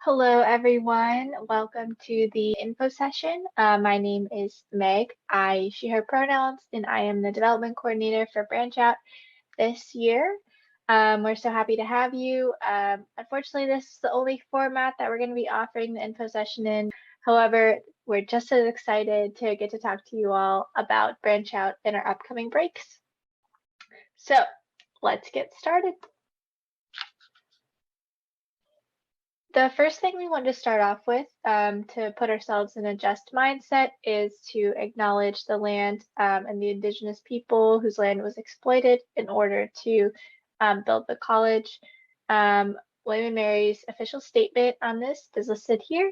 Hello, everyone. Welcome to the info session. My name is Meg. She, her pronouns, and I am the development coordinator for Branch Out this year. We're so happy to have you. Unfortunately, this is the only format that we're going to be offering the info session in. However, we're just as excited to get to talk to you all about Branch Out in our upcoming breaks. So let's get started. The first thing we want to start off with to put ourselves in a just mindset is to acknowledge the land and the indigenous people whose land was exploited in order to build the college. William & Mary's official statement on this is listed here.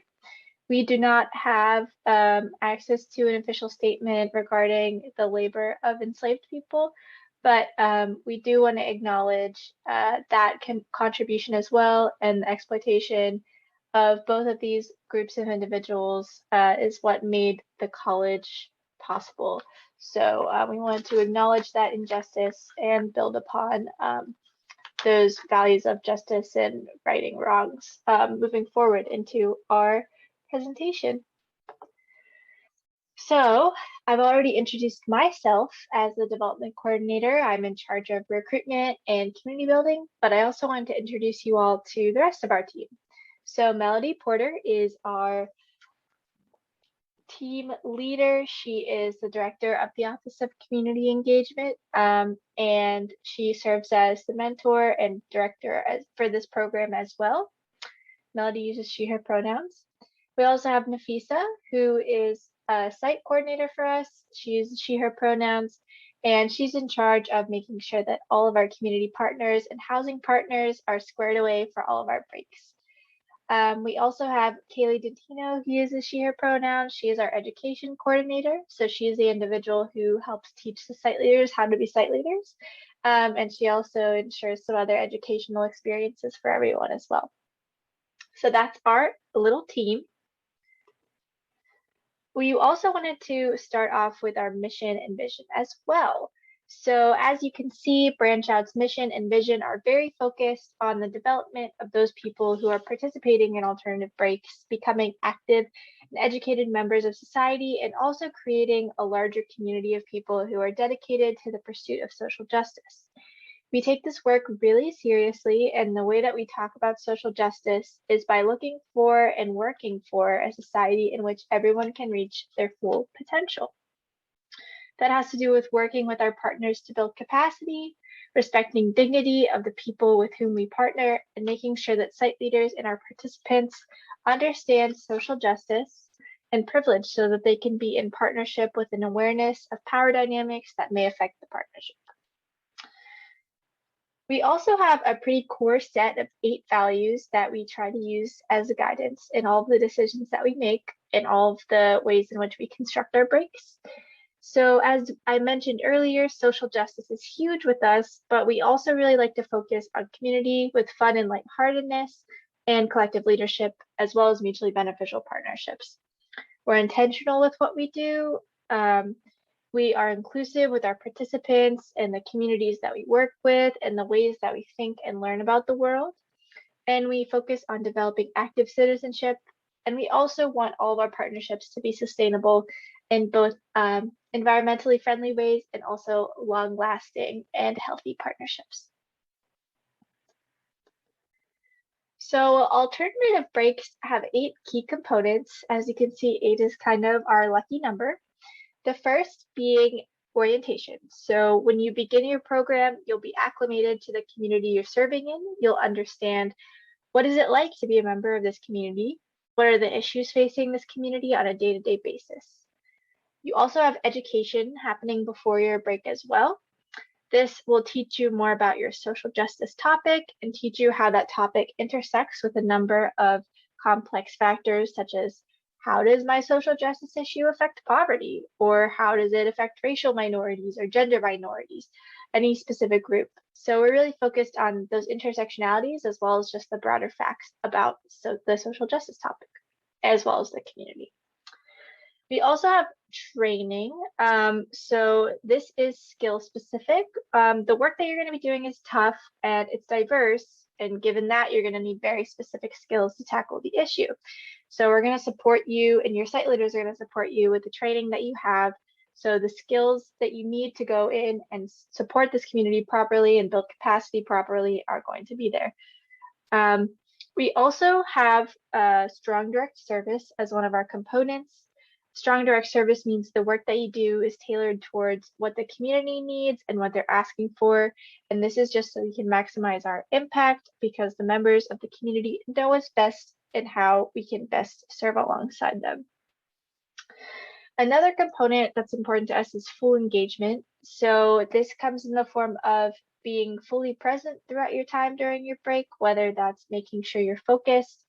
We do not have access to an official statement regarding the labor of enslaved people, but we do want to acknowledge that contribution as well, and the exploitation of both of these groups of individuals is what made the college possible. So we wanted to acknowledge that injustice and build upon those values of justice and righting wrongs moving forward into our presentation. So I've already introduced myself as the development coordinator. I'm in charge of recruitment and community building, but I also wanted to introduce you all to the rest of our team. So Melody Porter is our team leader. She is the director of the Office of Community Engagement, and she serves as the mentor and director for this program as well. Melody uses she, her pronouns. We also have Nafisa, who is a site coordinator for us. She uses she, her pronouns, and she's in charge of making sure that all of our community partners and housing partners are squared away for all of our breaks. We also have Kaylee Dentino, who uses she, her pronouns. She is our education coordinator. So she is the individual who helps teach the site leaders how to be site leaders. And she also ensures some other educational experiences for everyone as well. So that's our little team. We also wanted to start off with our mission and vision as well. So as you can see, Branch Out's mission and vision are very focused on the development of those people who are participating in alternative breaks, becoming active and educated members of society, and also creating a larger community of people who are dedicated to the pursuit of social justice. We take this work really seriously, and the way that we talk about social justice is by looking for and working for a society in which everyone can reach their full potential. That has to do with working with our partners to build capacity, respecting dignity of the people with whom we partner, and making sure that site leaders and our participants understand social justice and privilege so that they can be in partnership with an awareness of power dynamics that may affect the partnership. We also have a pretty core set of 8 values that we try to use as a guidance in all of the decisions that we make and all of the ways in which we construct our breaks. So as I mentioned earlier, social justice is huge with us, but we also really like to focus on community with fun and lightheartedness and collective leadership, as well as mutually beneficial partnerships. We're intentional with what we do. We are inclusive with our participants and the communities that we work with and the ways that we think and learn about the world. And we focus on developing active citizenship. And we also want all of our partnerships to be sustainable in both environmentally friendly ways and also long-lasting and healthy partnerships. So alternative breaks have 8 key components. As you can see, 8 is kind of our lucky number. The first being orientation. So when you begin your program, you'll be acclimated to the community you're serving in. You'll understand what is it like to be a member of this community? What are the issues facing this community on a day-to-day basis? You also have education happening before your break as well. This will teach you more about your social justice topic and teach you how that topic intersects with a number of complex factors such as how does my social justice issue affect poverty? Or how does it affect racial minorities or gender minorities, any specific group? So we're really focused on those intersectionalities as well as just the broader facts about the social justice topic, as well as the community. We also have training. So this is skill specific. The work that you're going to be doing is tough and it's diverse, And given that, you're going to need very specific skills to tackle the issue. So we're going to support you, and your site leaders are going to support you with the training that you have. So the skills that you need to go in and support this community properly and build capacity properly are going to be there. We also have strong direct service as one of our components. Strong direct service means the work that you do is tailored towards what the community needs and what they're asking for. And this is just so we can maximize our impact, because the members of the community know us best and how we can best serve alongside them. Another component that's important to us is full engagement. So this comes in the form of being fully present throughout your time during your break, whether that's making sure you're focused,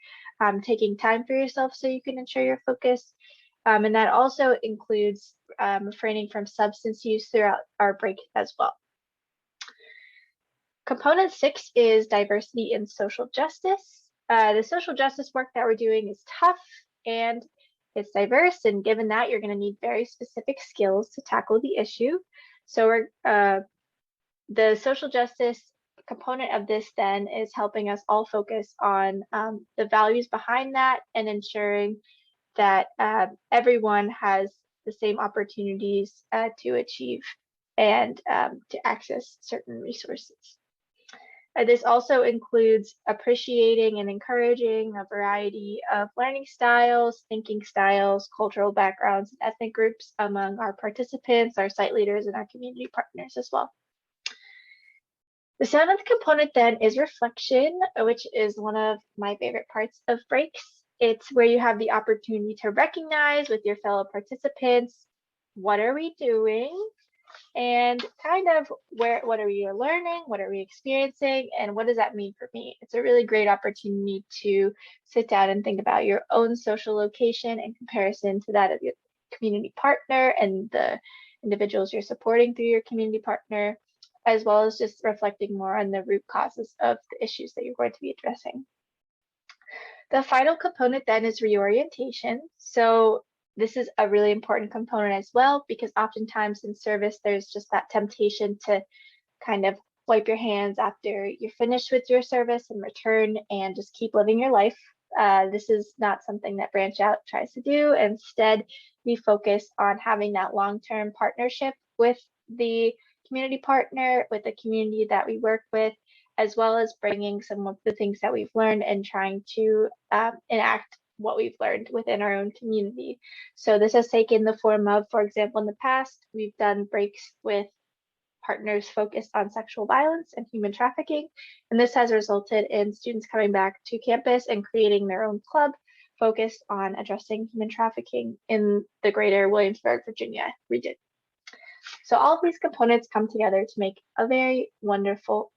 taking time for yourself so you can ensure you're focused. And that also includes refraining from substance use throughout our break as well. Component 6 is diversity and social justice. The social justice work that we're doing is tough and it's diverse, and given that, you're going to need very specific skills to tackle the issue. So the social justice component of this then is helping us all focus on the values behind that and ensuring that everyone has the same opportunities to achieve and to access certain resources. This also includes appreciating and encouraging a variety of learning styles, thinking styles, cultural backgrounds, and ethnic groups among our participants, our site leaders, and our community partners as well. The 7th component then is reflection, which is one of my favorite parts of breaks. It's where you have the opportunity to recognize with your fellow participants, what are we doing? And kind of what are we learning, what are we experiencing, and what does that mean for me? It's a really great opportunity to sit down and think about your own social location in comparison to that of your community partner and the individuals you're supporting through your community partner, as well as just reflecting more on the root causes of the issues that you're going to be addressing. The final component then is reorientation. So this is a really important component as well, because oftentimes in service, there's just that temptation to kind of wipe your hands after you're finished with your service and return and just keep living your life. This is not something that Branch Out tries to do. Instead, we focus on having that long-term partnership with the community partner, with the community that we work with, as well as bringing some of the things that we've learned and trying to enact what we've learned within our own community. So this has taken the form of, for example, in the past, we've done breaks with partners focused on sexual violence and human trafficking. And this has resulted in students coming back to campus and creating their own club focused on addressing human trafficking in the greater Williamsburg, Virginia region. So all of these components come together to make a very wonderful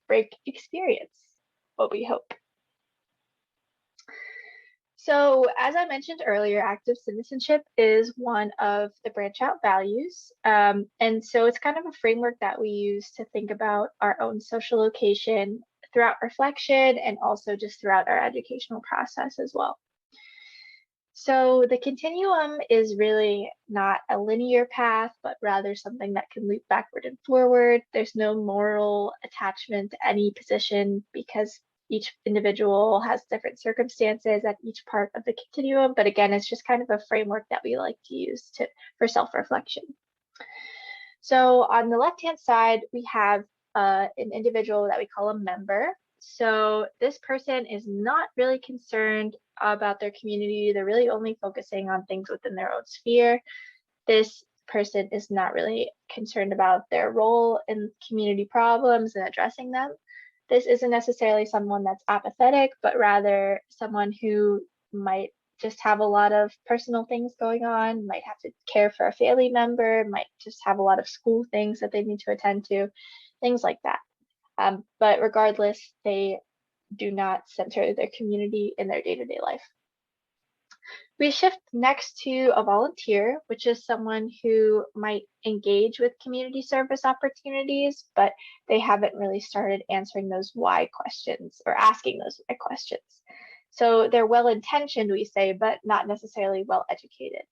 break experience, what we hope. So as I mentioned earlier, active citizenship is one of the Branch Out values. And so it's kind of a framework that we use to think about our own social location throughout reflection and also just throughout our educational process as well. So the continuum is really not a linear path, but rather something that can loop backward and forward. There's no moral attachment to any position because each individual has different circumstances at each part of the continuum. But again, it's just kind of a framework that we like to use for self-reflection. So on the left-hand side, we have an individual that we call a member. So this person is not really concerned about their community. They're really only focusing on things within their own sphere. This person is not really concerned about their role in community problems and addressing them. This isn't necessarily someone that's apathetic, but rather someone who might just have a lot of personal things going on, might have to care for a family member, might just have a lot of school things that they need to attend to, things like that. But regardless, they do not center their community in their day-to-day life. We shift next to a volunteer, which is someone who might engage with community service opportunities, but they haven't really started answering those why questions or asking those why questions. So they're well-intentioned, we say, but not necessarily well-educated.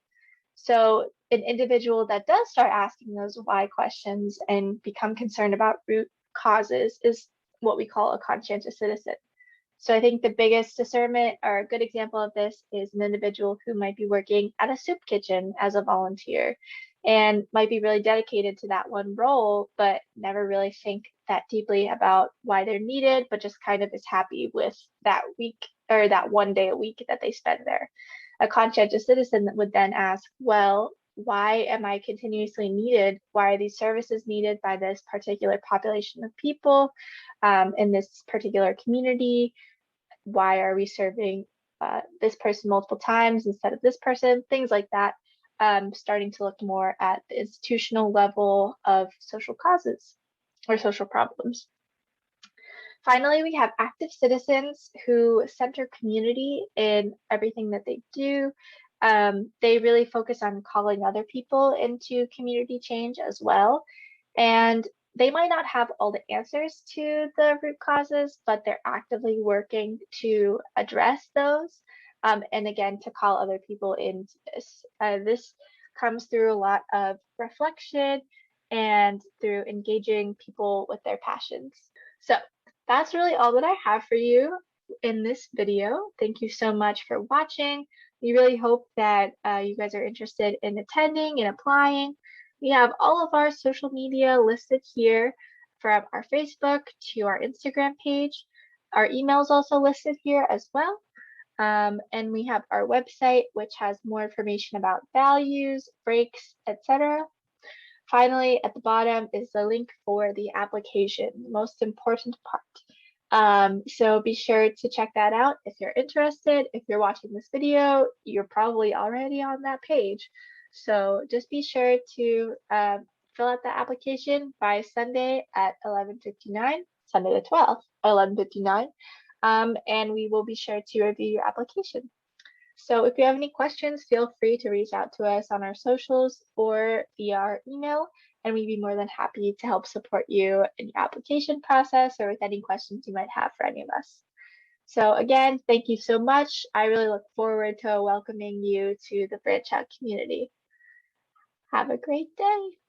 So an individual that does start asking those why questions and become concerned about root causes is what we call a conscientious citizen. So I think the biggest discernment or a good example of this is an individual who might be working at a soup kitchen as a volunteer and might be really dedicated to that one role, but never really think that deeply about why they're needed, but just kind of is happy with that week or that one day a week that they spend there. A conscientious citizen would then ask, well, why am I continuously needed? Why are these services needed by this particular population of people in this particular community? Why are we serving this person multiple times instead of this person? Things like that. Starting to look more at the institutional level of social causes or social problems. Finally, we have active citizens who center community in everything that they do. They really focus on calling other people into community change as well. And they might not have all the answers to the root causes, but they're actively working to address those. And again, to call other people into this. This comes through a lot of reflection and through engaging people with their passions. So that's really all that I have for you in this video. Thank you so much for watching. We really hope that you guys are interested in attending and applying. We have all of our social media listed here, from our Facebook to our Instagram page. Our email is also listed here as well. And we have our website, which has more information about values, breaks, etc. Finally, at the bottom is the link for the application, the most important part. So be sure to check that out if you're interested. If you're watching this video, you're probably already on that page. So just be sure to fill out the application by Sunday at 11:59, Sunday the 12th, 11:59, and we will be sure to review your application. So if you have any questions, feel free to reach out to us on our socials or via our email, and we'd be more than happy to help support you in your application process or with any questions you might have for any of us. So again, thank you so much. I really look forward to welcoming you to the Branch Out community. Have a great day.